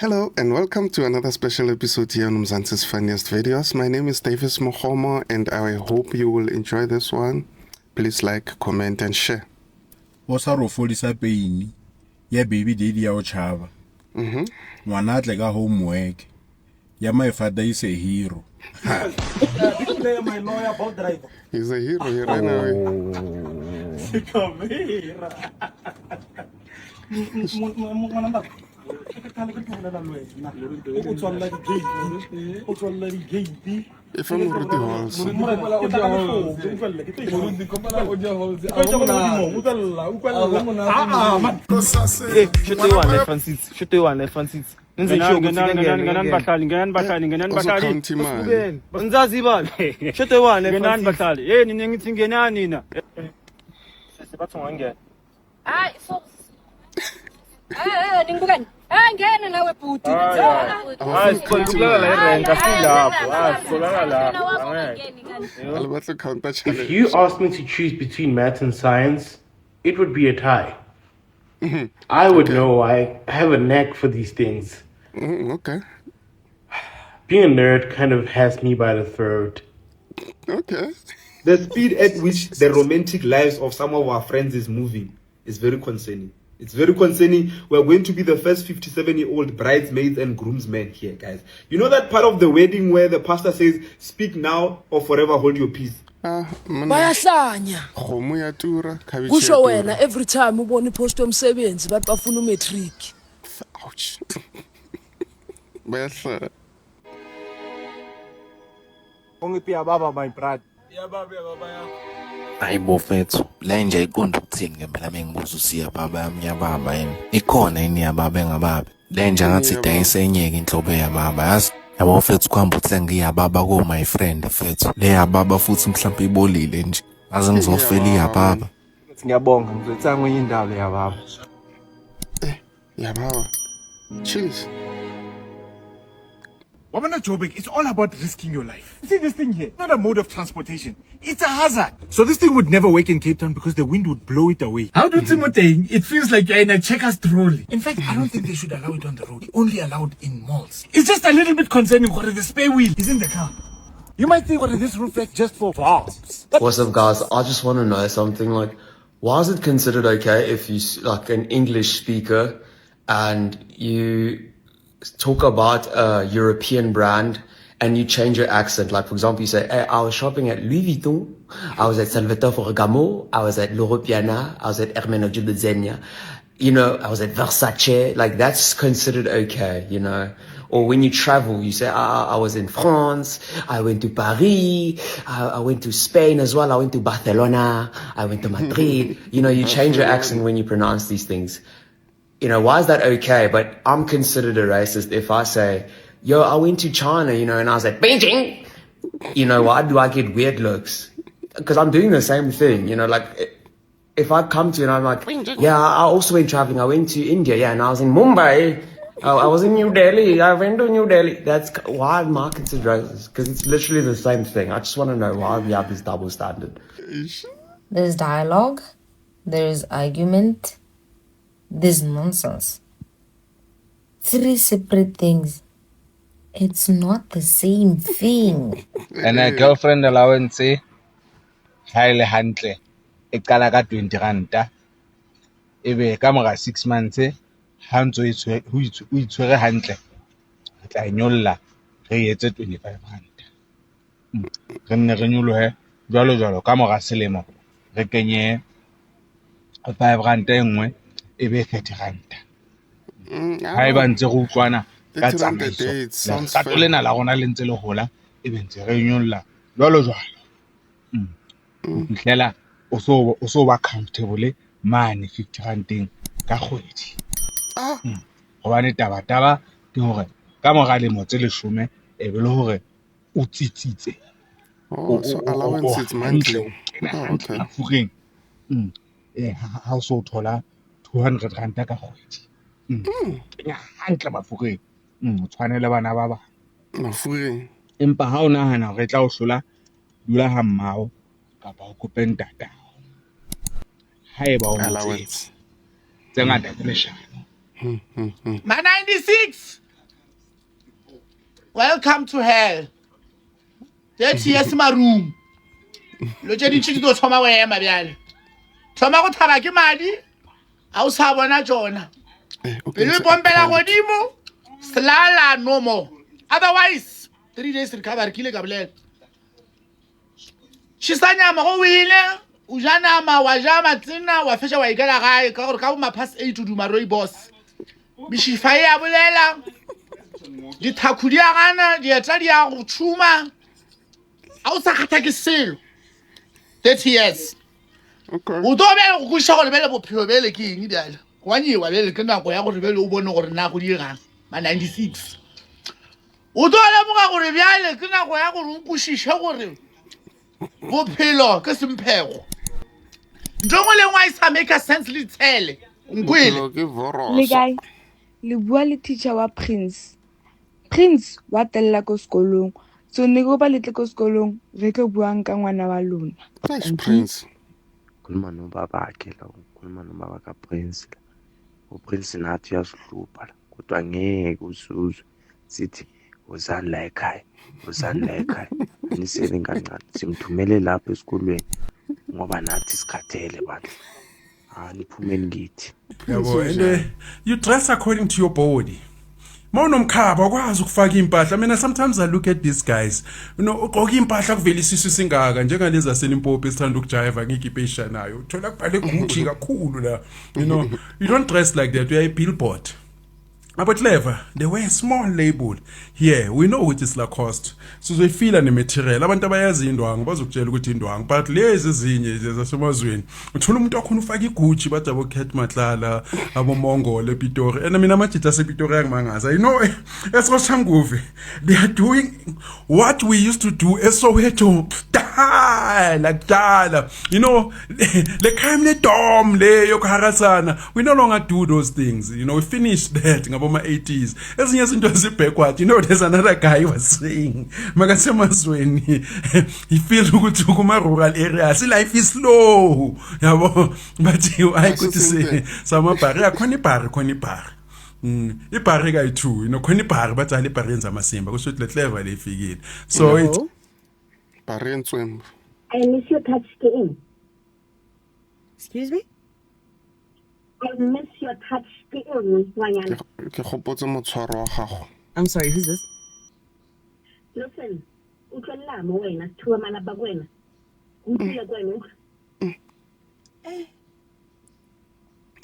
Hello and welcome to another special episode here on Mzansi's Funniest Videos. My name is Davis Mohomo and I hope you will enjoy this one. Please like, comment and share. Osaro folisa peini ya baby daddy ya o chava. Ngwana tle ka homework. Ya my father is a hero. My lawyer ball driver. He's a hero here right now. Come here. If I'm already halls. Ngena nawe bhuti. If you asked me to choose between math and science, it would be a tie. I would know I have a knack for these things. Okay. Being a nerd kind of has me by the throat. Okay. The speed at which the romantic lives of some of our friends is moving is very concerning. It's very concerning. We're going to be the first 57-year-old bridesmaids and groomsmen here, guys. You know that part of the wedding where the pastor says, speak now or forever hold your peace? Bayahlanya kusho wena every time ubona ipost yomsebenzi bathi bafuna umatric. Ouch. Bayahlala. Ongipia baba my brother. Hayi bofethu la nje iqonda ukuthini ngempela mengibuza usiya baba yami yababa yini ikhona yini yababa engababe le nje ngathi dayisenyeke inhlobo yababa yazi yabo fethu kuhamba uthi ngiyababa ko my friend fethu le yababa futhi mhlawumbe ibolile nje aze ngizofela iyababa Ngiyabonga ngizothenga kwenye indawo le yababa. Yababa. Cheers. Wabana Joburg, it's all about risking your life. See this thing here, not a mode of transportation. It's a hazard. So this thing would never work in Cape Town because the wind would blow it away. How do Timothy? It feels like you're in a checkers trolley. In fact, I don't think they should allow it on the road. Only allowed in malls. It's just a little bit concerning because the spare wheel is in the car. You might think, what is this roof rack just for valves? What's up, guys? I just want to know something. Like, why is it considered okay if you like an English speaker and you talk about a European brand and you change your accent? Like, for example, you say, hey, I was shopping at Louis Vuitton, I was at Salvatore Ferragamo, I was at Loro Piana, I was at Ermenegildo Zegna, you know, I was at Versace. Like, that's considered okay, you know. Or when you travel, you say, I was in France, I went to Paris, I went to Spain as well, I went to Barcelona, I went to Madrid. You know, you change your accent when you pronounce these things. You know, why is that okay? But I'm considered a racist if I say, yo, I went to China, you know, and I was like, Beijing. You know, why do I get weird looks? Because I'm doing the same thing, you know, like if I come to you and I'm like, yeah, I also went traveling. I went to India, yeah, and I was in Mumbai. I was in New Delhi. I went to New Delhi. That's why am I considered racist? Because it's literally the same thing. I just want to know why we have this double standard. There's dialogue, there's argument, there's nonsense. 3 separate things. It's not the same thing. And a girlfriend allowance, highly handle. It can like 20 ranta. If a camera 6 months, hands who it's very handle. I know la, created 25 ranta. Renewal, Jolo, camera selemo, rekenye 5 ranta, ebe 30 ranta. Haeba ntse go utlwana ka tsamaiso ka tolena la rona le ntse le hola e bentse re nyolla jwalo nhlela o so ba comfortable mane 50 ranteng ka kgwedi gobane taba ke hore ka mora le motse le shome e be le hore o tsitsitse so allowance is monthly. Okay. Afureng ha o so thola 200 ranta ka kgwedi ya hantle Mafureng o tshwanela bana ba ba Mafureng empa ha o nahana re tla o hlola dula ha mmao kapa o kope ntata haeba o allowance tse ngata tse leshano Ma 96 welcome to hell. 30 years in my room. Lo tse ditšhe di tlo thoma go ema bjale. Thoma go thaba ke madi. A o sa bona tsona. Pele pompela godimo. Slala no more. Otherwise, 3 days recovery kile ka bolela. Shisanyama go wile. O ja nama wa ja matsina wa fetša wa ikela gae ka gore ka bo maphase 8 o duma rooibos. Mishifa ya bolela. Dithakudi ya gana dieta di ya go tšhuma. A o sa kgatha ke selo. 30 years. Okay. O tlo be go khuša go lebele bophelo bele ke eng bjale. Wa nyewa bele ke nako ya gore bele o bone gore na go dirang ma 96. O tlo lemoga gore bjale ke nako ya gore o kwešiše gore bophelo ke semphego. Ntho le ngwa isa make sense le tshele. Nkwele. Le guy le bua le teacher wa Prince. Prince wa tella ko sekolong. So ne go ba le tle ko sekolong re tlo buang ka ngwana wa lona. Prince. Khuluma nobaba akhe la ukhuluma nobaba kaPrince la uPrince nathi uyasihlupha la kodwa ngeke usuzwe sithi uzani la ekhaya uzani la ekhaya anisele kancane simthumele lapha esikolweni ngoba nathi sikhathele bandla niphumeni ngithi yabo and you dress according to your body. Mawunomkhaba kwazi ukufaka impahla. Mina sometimes I look at these guys, you know, ugqoka impahla kuvela isisu singaka njengalezi zaseLimpopo esithanda ukujiva ngikipesha nayo. Uthola kubhale Gucci kakhulu la. You know, you don't dress like that. You are a billboard. But clever, they wear a small label. Here, we know which is Lacoste. So they feel an material. Abantu abayazi indwangu bazokutshela ukuthi indwangu. But lezi ezinye zasemazweni. Uthola umuntu okhona ufaka iGucci bathi abo Cat Matlala, abo Mongole ePitori. And mina amajita asePitori yangimangaza. You know, eSoshanguve, they are doing what we used to do eSoweto. Like Dala. You know, le crime le dom le yokuharasana. We no longer do those things. You know, we finished that. My 80s. Ezinye izinto zibackward. You know, there's another guy who was saying, Magasemasweni, he feels ukuthi kuma rural areas, life is slow. Yabo, but I could say, some barrier, koni bar. Ipare guy too, you know, koni bar, but ali parents amasimba, because it clever they figured. So it. Parents wem. I miss your touch skin. Excuse me? I miss your touch skin. I'm sorry, who's this? Listen, utlwela mo wena, thuwa malapa kwena. Utlwela kwena.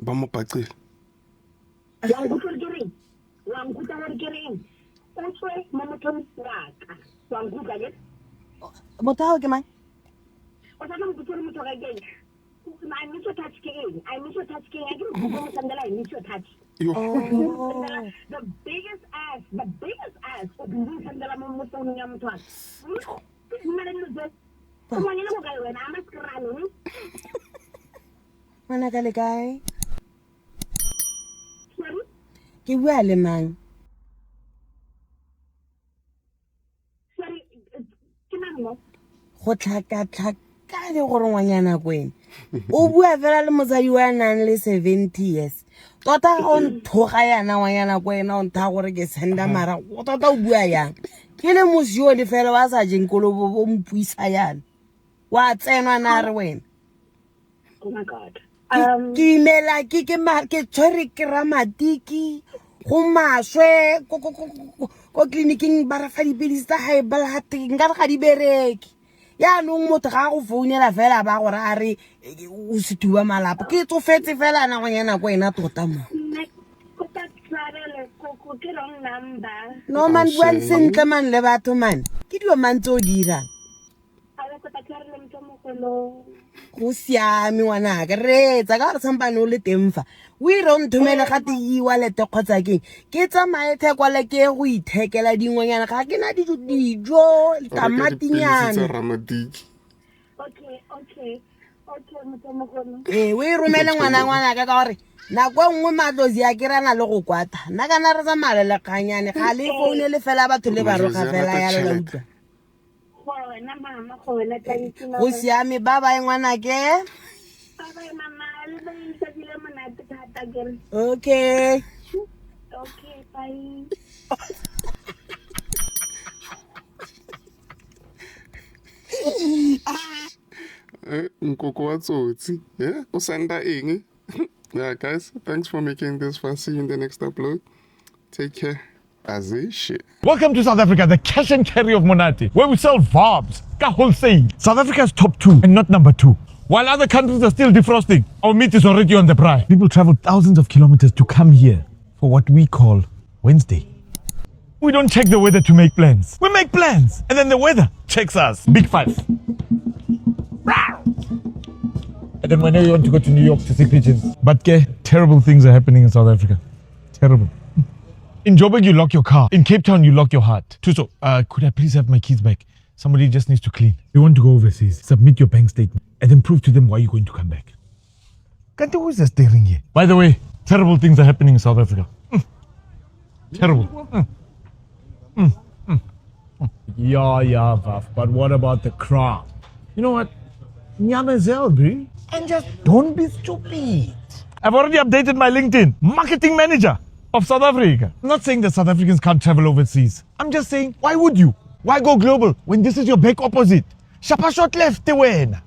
Ba mo paqile. Wa ngutwa ke reng? Utlwe mo mothong waka. Wa ngutwa ke? Motho ke mang? O sa mo botsa mo tloga ke. I miss your touch skin. I miss your touch skin. I miss your touch. The biggest ass. Sandala mo phone ya motho. Mana ka le kae? Ke bua le mang? Sorry, ke mang? Go tlhaka le gore ngwanyana kwena. O bua fela le motsadi wa nang le 70 years. Tota go nthoga yana ngwanyana kwena o ntha gore ke senda mara. O tota o bua yang. Ke le mosio le fela wa sa jenkolo bo mpuisa yana. Wa tsenwa na re wena. Oh my God. Ke imela ke tshwere ke ramatiki go maswe ko clinicing ba ra fa dipilisi tsa high blood nka ga di bereke. Ya no motho ga go founela fela ba gore a re o se thuba malapa ke tsofetse fela na ngwana go ena tota mo no man buang sentle man le batho man ke dio man tso dira go siame ngwana ka retsa ka re sampane o le temfa o ire o nthomele gate e-wallet kgotsa keng ke tsamaye thekwale ke go ithekela dingwenyana ga ke na dijo tamatinyana o e romele ngwana ka gore nako nngwe matlozi a kerana le go kwata nna kana re tsamaya le kganyane ga le foune le fela batho le baroga fela ya le utlwa go siame ba ba ngwana ke Okay, okay bye. Nkoko wa tsotsi. Yeah, o senda eng. Yeah, guys, thanks for making this fun. See you in the next upload. Take care. Shit. Welcome to South Africa, the cash and carry of Monate, where we sell varbs, ka wholesale. South Africa is top 2 and not number 2. While other countries are still defrosting, our meat is already on the braai. People travel thousands of kilometers to come here for what we call Wednesday. We don't check the weather to make plans. We make plans, and then the weather checks us. Big 5. And then whenever you want to go to New York to see pigeons. But terrible things are happening in South Africa. Terrible. In Joburg, you lock your car. In Cape Town, you lock your heart. Tuso, could I please have my keys back? Somebody just needs to clean. You want to go overseas, submit your bank statement, and then prove to them why you're going to come back. Can't you always staring here? By the way, terrible things are happening in South Africa. Terrible. Yeah, Vaf, but what about the crown? You know what? Nyamazel, bro. And just don't be stupid. I've already updated my LinkedIn. Marketing manager of South Africa. I'm not saying that South Africans can't travel overseas. I'm just saying, why would you? Why go global when this is your back opposite? Shapa shot left, wena.